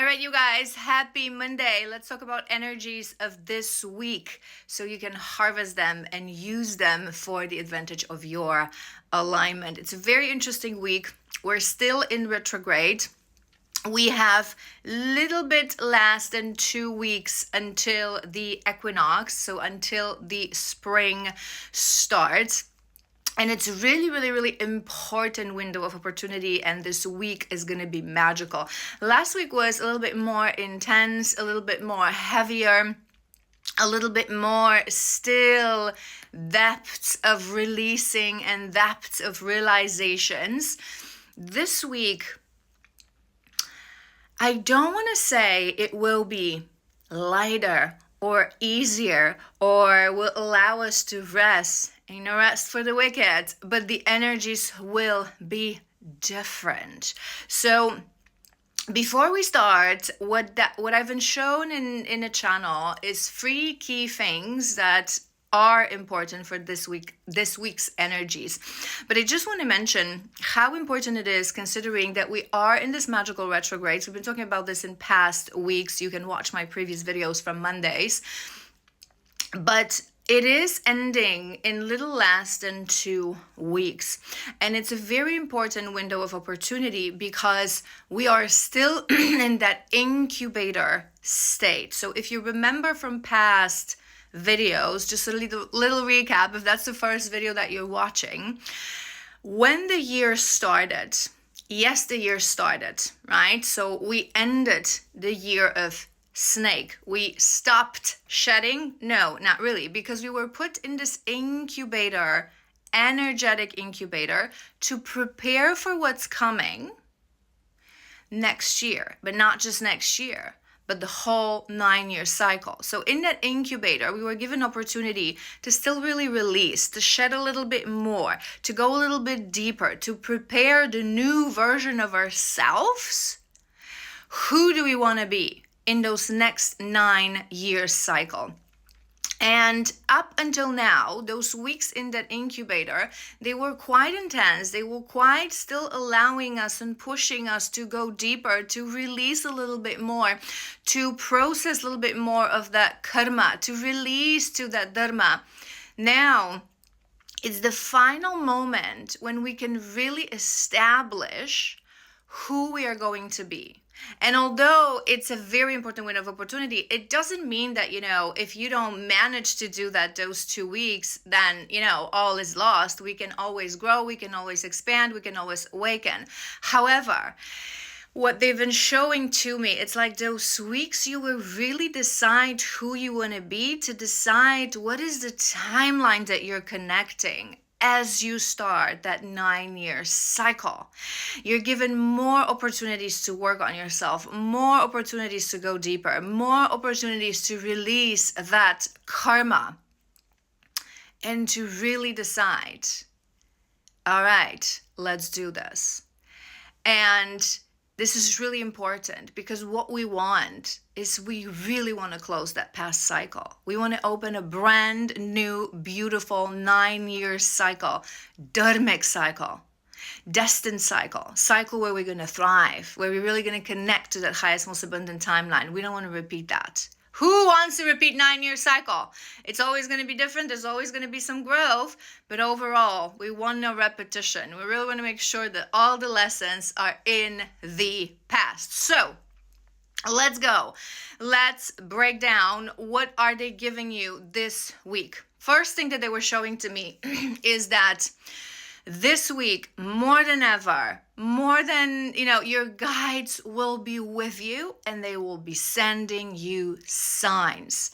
All right, you guys, happy Monday. Let's talk about energies of this week so you can harvest them and use them for the advantage of your alignment. It's a very interesting week. We're still in retrograde. We have little bit less than 2 weeks until the equinox, so until the spring starts. And it's really, really, really important window of opportunity, and this week is going to be magical. Last week was a little bit more intense, a little bit more heavier, a little bit more still depths of releasing and depths of realizations. This week, I don't want to say it will be lighter or easier or will allow us to rest. Ain't no rest for the wicked, but the energies will be different. So before we start, what I've been shown in the channel is 3 key things that are important for this week's energies. But I just want to mention how important it is, considering that we are in this magical retrograde. So we've been talking about this in past weeks. You can watch my previous videos from Mondays. But it is ending in little less than 2 weeks. And it's a very important window of opportunity because we are still in that incubator state. So if you remember from past videos, just a little recap, if that's the first video that you're watching, when the year started, the year started, right? So we ended the year of snake. We stopped shedding? No, not really, because we were put in this incubator, energetic incubator, to prepare for what's coming next year, but not just next year, but the whole 9-year cycle. So in that incubator, we were given opportunity to still really release, to shed a little bit more, to go a little bit deeper, to prepare the new version of ourselves. Who do we want to be in those next 9-year cycle? And up until now, those weeks in that incubator, they were quite intense. They were quite still allowing us and pushing us to go deeper, to release a little bit more, to process a little bit more of that karma, to release to that dharma. Now, it's the final moment when we can really establish who we are going to be. And although it's a very important window of opportunity, it doesn't mean that, if you don't manage to do that those 2 weeks, then, all is lost. We can always grow, we can always expand, we can always awaken. However, what they've been showing to me, it's like those weeks you will really decide who you want to be, to decide what is the timeline that you're connecting as you start that 9-year cycle. You're given more opportunities to work on yourself, more opportunities to go deeper, more opportunities to release that karma, and to really decide, all right, let's do this. And this is really important because what we want is we really want to close that past cycle. We want to open a brand new, beautiful 9-year cycle, dharmic cycle, destined cycle where we're going to thrive, where we're really going to connect to that highest, most abundant timeline. We don't want to repeat that. Who wants to repeat 9-year cycle? It's always going to be different. There's always going to be some growth. But overall, we want no repetition. We really want to make sure that all the lessons are in the past. So let's go. Let's break down what are they giving you this week. First thing that they were showing to me is that this week, more than ever, your guides will be with you and they will be sending you signs.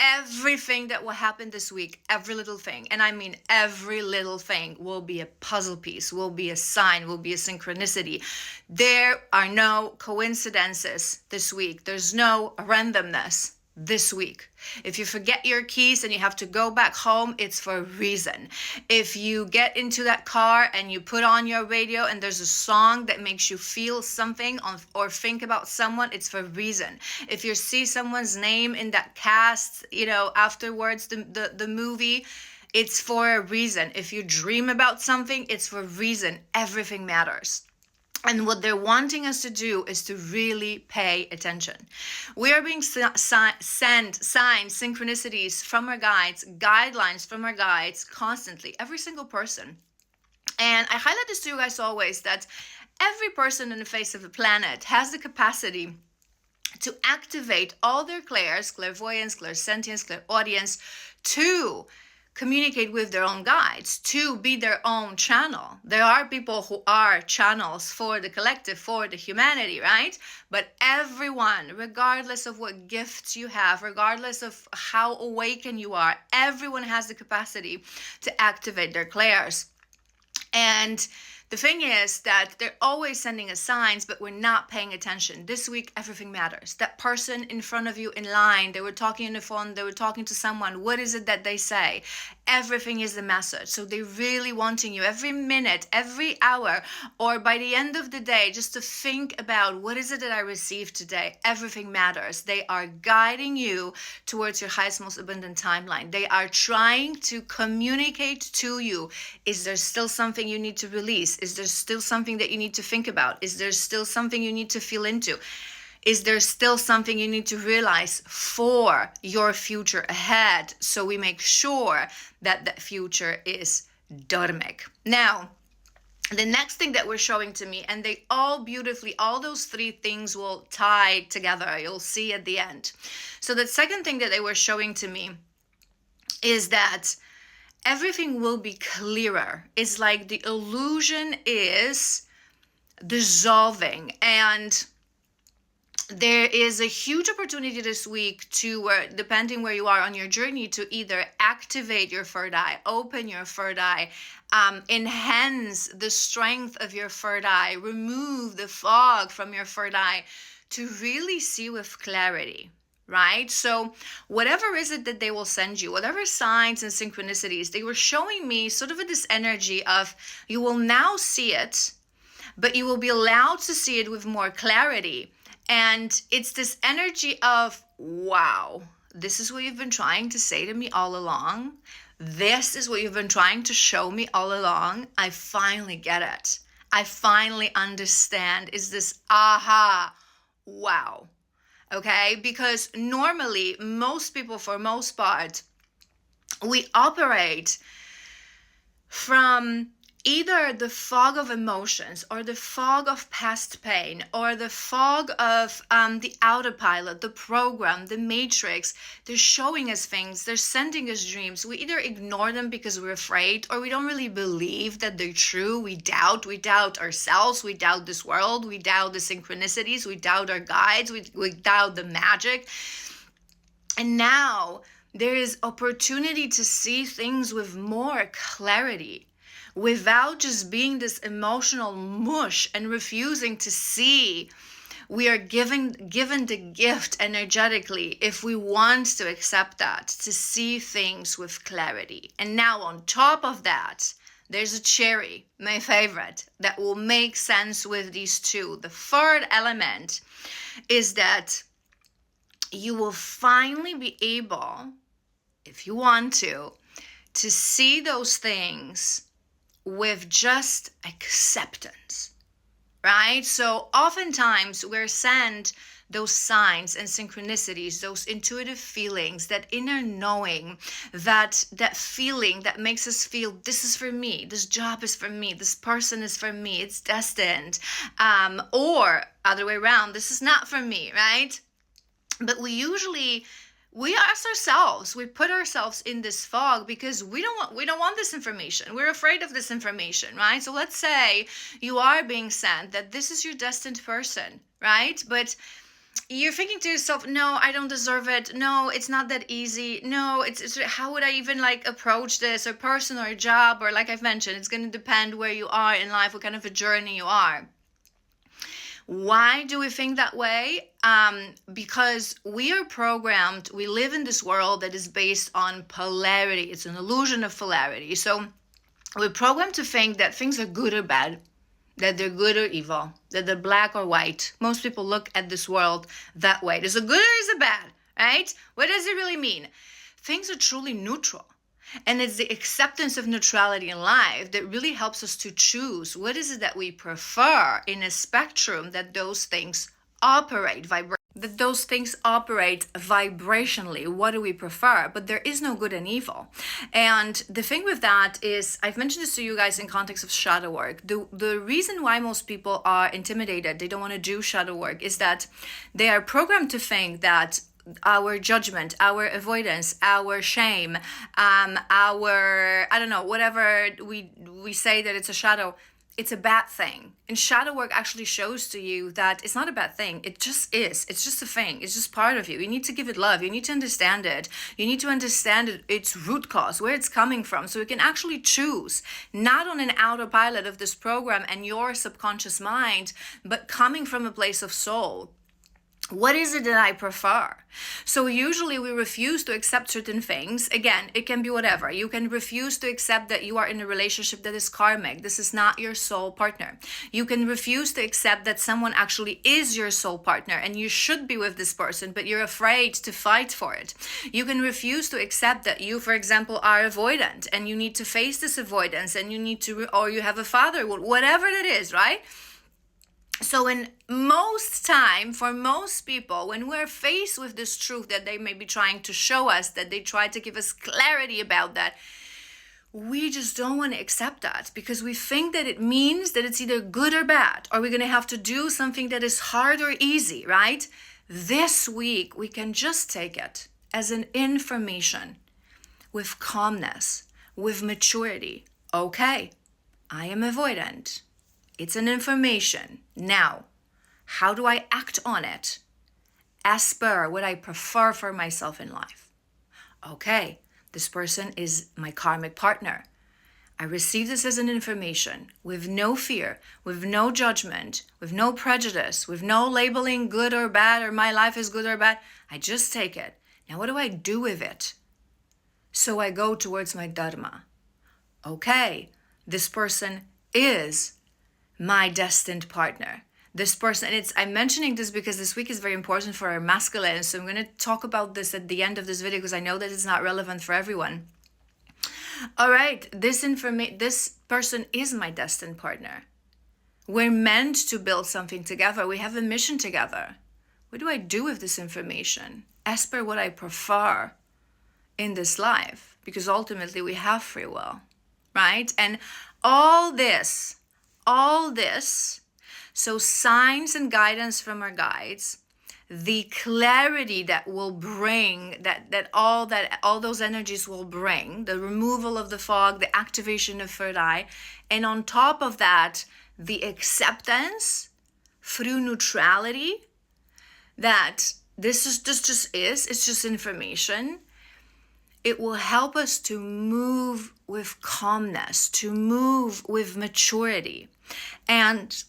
Everything that will happen this week, every little thing, and I mean every little thing, will be a puzzle piece, will be a sign, will be a synchronicity. There are no coincidences this week. There's no randomness this week. If you forget your keys and you have to go back home, it's for a reason. If you get into that car and you put on your radio and there's a song that makes you feel something or think about someone, it's for a reason. If you see someone's name in that cast, afterwards, the movie, it's for a reason. If you dream about something, it's for a reason. Everything matters. And what they're wanting us to do is to really pay attention. We are being sent signs, synchronicities from our guides, guidelines from our guides constantly, every single person. And I highlight this to you guys always, that every person on the face of the planet has the capacity to activate all their clairs, clairvoyance, clairsentience, clairaudience, to communicate with their own guides, to be their own channel. There are people who are channels for the collective, for the humanity, right? But everyone, regardless of what gifts you have, regardless of how awakened you are, everyone has the capacity to activate their clairs. And the thing is that they're always sending us signs, but we're not paying attention. This week, everything matters. That person in front of you in line, they were talking on the phone, they were talking to someone. What is it that they say? Everything is the message. So they're really wanting you every minute, every hour, or by the end of the day, just to think about, what is it that I received today? Everything matters. They are guiding you towards your highest, most abundant timeline. They are trying to communicate to you. Is there still something you need to release? Is there still something that you need to think about? Is there still something you need to feel into? Is there still something you need to realize for your future ahead? So we make sure that that future is dharmic. Now, the next thing that we're showing to me, and they all beautifully, all those three things will tie together. You'll see at the end. So the second thing that they were showing to me is that everything will be clearer. It's like the illusion is dissolving, and there is a huge opportunity this week to, depending where you are on your journey, to either activate your third eye, open your third eye, enhance the strength of your third eye, remove the fog from your third eye to really see with clarity. Right? So whatever is it that they will send you, whatever signs and synchronicities, they were showing me sort of this energy of, you will now see it, but you will be allowed to see it with more clarity. And it's this energy of, wow, this is what you've been trying to say to me all along. This is what you've been trying to show me all along. I finally get it. I finally understand. Is this aha, wow. Okay, because normally most people, for most part, we operate from either the fog of emotions or the fog of past pain or the fog of the autopilot, the program, the matrix. They're showing us things, they're sending us dreams. We either ignore them because we're afraid, or we don't really believe that they're true. We doubt ourselves, we doubt this world, we doubt the synchronicities, we doubt our guides, we doubt the magic. And now there is opportunity to see things with more clarity, without just being this emotional mush and refusing to see. We are given the gift energetically, if we want to accept that, to see things with clarity. And now on top of that, there's a cherry, my favorite, that will make sense with these two. The third element is that you will finally be able, if you want to see those things with just acceptance, right? So oftentimes we're sent those signs and synchronicities, those intuitive feelings, that inner knowing, that feeling that makes us feel, this is for me, this job is for me, this person is for me, it's destined, or other way around, this is not for me, right? But we ask ourselves, we put ourselves in this fog because we don't want this information. We're afraid of this information, right? So let's say you are being sent that this is your destined person, right? But you're thinking to yourself, no, I don't deserve it. No, it's not that easy. No, it's how would I even approach this, or person, or a job, or like I've mentioned, it's going to depend where you are in life, what kind of a journey you are. Why do we think that way? Because we are programmed, we live in this world that is based on polarity. It's an illusion of polarity. So we're programmed to think that things are good or bad, that they're good or evil, that they're black or white. Most people look at this world that way. There's a good or is a bad, right? What does it really mean? Things are truly neutral. And it's the acceptance of neutrality in life that really helps us to choose what is it that we prefer in a spectrum that those things operate vibrationally. What do we prefer? But there is no good and evil. And the thing with that is, I've mentioned this to you guys in context of shadow work. The reason why most people are intimidated, they don't want to do shadow work, is that they are programmed to think that our judgment, our avoidance, our shame, our, I don't know, whatever we say that it's a shadow, it's a bad thing. And shadow work actually shows to you that it's not a bad thing. It just is. It's just a thing. It's just part of you. You need to give it love. You need to understand it. You need to understand its root cause, where it's coming from, so you can actually choose, not on an autopilot of this program and your subconscious mind, but coming from a place of soul. What is it that I prefer? So usually we refuse to accept certain things. Again, it can be whatever. You can refuse to accept that you are in a relationship that is karmic. This is not your soul partner. You can refuse to accept that someone actually is your soul partner and you should be with this person, but you're afraid to fight for it. You can refuse to accept that you, for example, are avoidant and you need to face this avoidance and you need to, or you have a father, whatever it is, right? So in most time, for most people, when we're faced with this truth that they may be trying to show us, that they try to give us clarity about that, we just don't want to accept that because we think that it means that it's either good or bad, or we're going to have to do something that is hard or easy, right? This week, we can just take it as an information with calmness, with maturity. Okay, I am avoidant. It's an information. Now, how do I act on it as per what I prefer for myself in life? Okay, this person is my karmic partner. I receive this as an information with no fear, with no judgment, with no prejudice, with no labeling good or bad or my life is good or bad. I just take it. Now, what do I do with it? So I go towards my dharma. Okay, this person is my destined partner. This person, I'm mentioning this because this week is very important for our masculine. So I'm going to talk about this at the end of this video because I know that it's not relevant for everyone. All right, this person is my destined partner. We're meant to build something together. We have a mission together. What do I do with this information as per what I prefer in this life? Because ultimately we have free will, right? And all this, so signs and guidance from our guides, the clarity that will bring, that all those energies will bring, the removal of the fog, the activation of third eye, and on top of that, the acceptance through neutrality that it's just information. It will help us to move with calmness, to move with maturity. And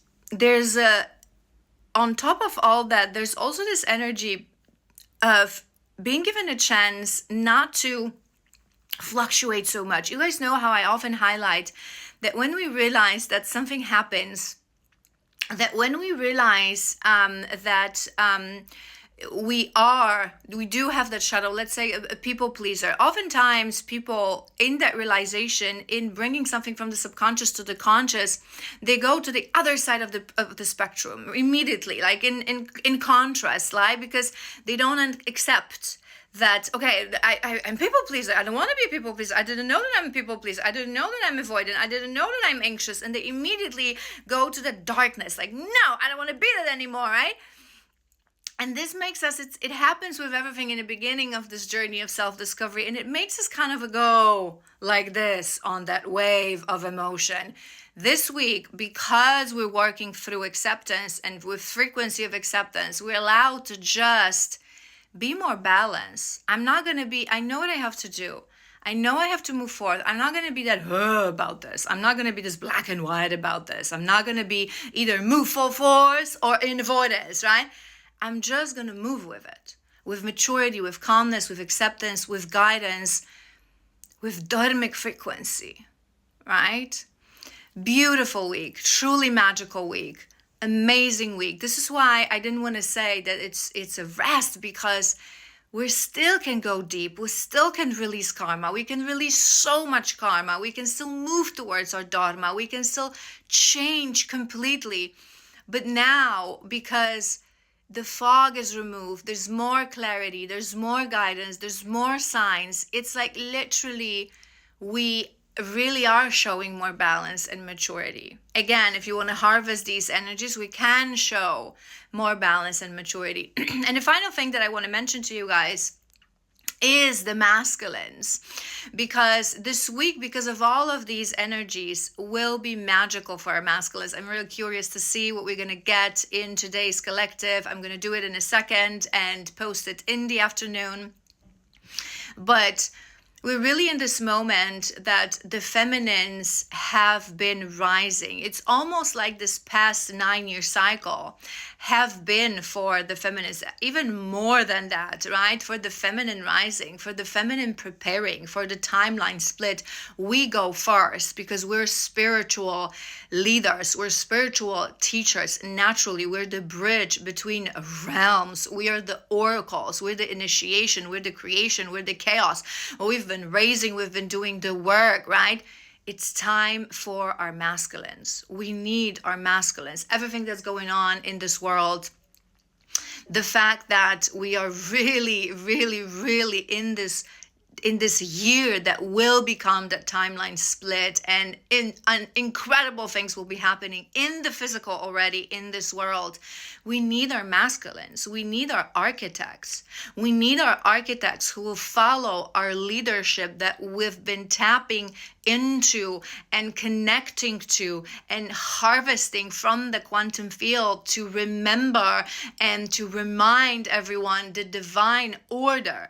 on top of all that, there's also this energy of being given a chance not to fluctuate so much. You guys know how I often highlight that when we realize that something happens, that when we realize that we do have that shadow, let's say a people pleaser. Oftentimes people in that realization, in bringing something from the subconscious to the conscious, they go to the other side of the spectrum immediately, like in contrast, like, because they don't accept that, okay, I'm people pleaser. I don't want to be a people pleaser. I didn't know that I'm a people pleaser. I didn't know that I'm avoidant. I didn't know that I'm anxious. And they immediately go to the darkness, like, no, I don't want to be that anymore, right? And this makes us, it happens with everything in the beginning of this journey of self-discovery, and it makes us kind of go like this on that wave of emotion. This week, because we're working through acceptance and with frequency of acceptance, we're allowed to just be more balanced. I know what I have to do. I know I have to move forward. I'm not going to be that about this. I'm not going to be this black and white about this. I'm not going to be either move full force or in avoidance, right? I'm just going to move with it, with maturity, with calmness, with acceptance, with guidance, with dharmic frequency, right? Beautiful week, truly magical week, amazing week. This is why I didn't want to say that it's a rest, because we still can go deep. We still can release karma. We can release so much karma. We can still move towards our dharma. We can still change completely. But now, because the fog is removed, there's more clarity, there's more guidance, there's more signs. It's like literally we really are showing more balance and maturity. Again, if you want to harvest these energies, we can show more balance and maturity. And the final thing that I want to mention to you guys is the masculines, because this week, because of all of these energies, will be magical for our masculines. I'm really curious to see what we're going to get in today's collective. I'm going to do it in a second and post it in the afternoon. But we're really in this moment that the feminines have been rising. It's almost like this past 9-year cycle have been for the feminines, even more than that, right? For the feminine rising, for the feminine preparing, for the timeline split. We go first because we're spiritual leaders, we're spiritual teachers. Naturally, we're the bridge between realms. We are the oracles, we're the initiation, we're the creation, we're the chaos. We've been raising, we've been doing the work, right? It's time for our masculines. We need our masculines. Everything that's going on in this world, the fact that we are really, really, really in this year that will become that timeline split, and incredible things will be happening in the physical already in this world. We need our masculines. We need our architects. We need our architects who will follow our leadership that we've been tapping into and connecting to and harvesting from the quantum field to remember and to remind everyone the divine order.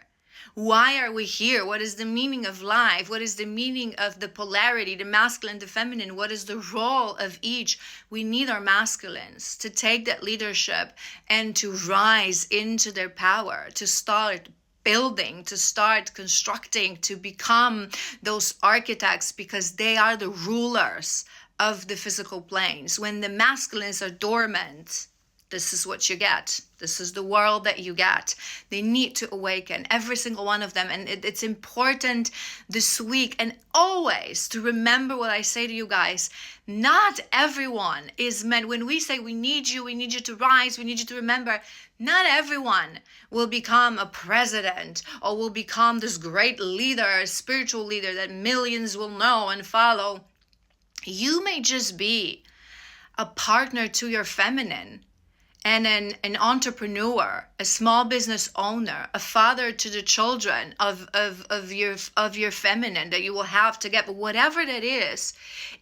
Why are we here? What is the meaning of life? What is the meaning of the polarity, the masculine, the feminine? What is the role of each? We need our masculines to take that leadership and to rise into their power, to start building, to start constructing, to become those architects, because they are the rulers of the physical planes. When the masculines are dormant, this is what you get. This is the world that you get. They need to awaken, every single one of them. And it's important this week and always to remember what I say to you guys. Not everyone is meant, when we say we need you to rise, we need you to remember, not everyone will become a president or will become this great leader, spiritual leader that millions will know and follow. You may just be a partner to your feminine, and an entrepreneur, a small business owner, a father to the children of your feminine that you will have to get. But whatever that is,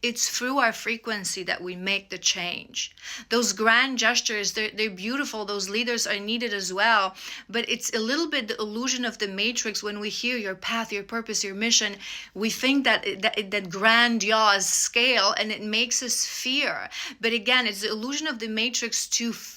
it's through our frequency that we make the change. Those grand gestures, they're beautiful. Those leaders are needed as well. But it's a little bit the illusion of the matrix. When we hear your path, your purpose, your mission, we think that grandiose scale, and it makes us fear. But again, it's the illusion of the matrix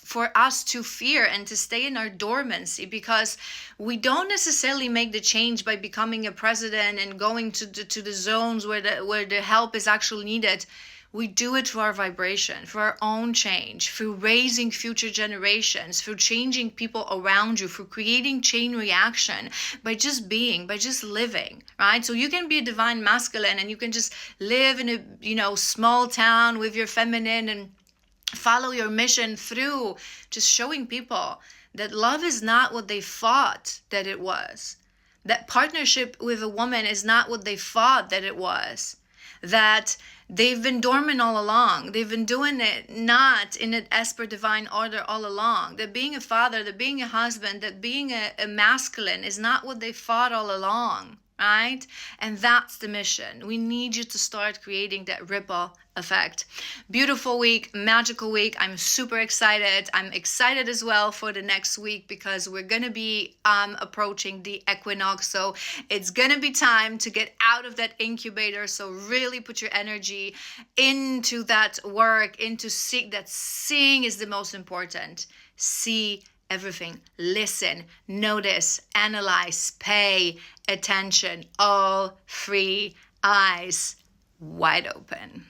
for us to fear and to stay in our dormancy, because we don't necessarily make the change by becoming a president and going to the zones where the help is actually needed. We do it for our vibration, for our own change, through raising future generations, through changing people around you, through creating chain reaction, by just being, by just living, right? So you can be a divine masculine and you can just live in a small town with your feminine and follow your mission through just showing people that love is not what they thought that it was. That partnership with a woman is not what they thought that it was. That they've been dormant all along. They've been doing it not in an as per divine order all along. That being a father, that being a husband, that being a masculine is not what they thought all along, right? And that's the mission. We need you to start creating that ripple effect. Beautiful week, magical week. I'm super excited. I'm excited as well for the next week, because we're going to be approaching the equinox. So it's going to be time to get out of that incubator. So really put your energy into that work, into seeing. That seeing is the most important. See everything. Listen, notice, analyze, pay attention. All 3 eyes wide open.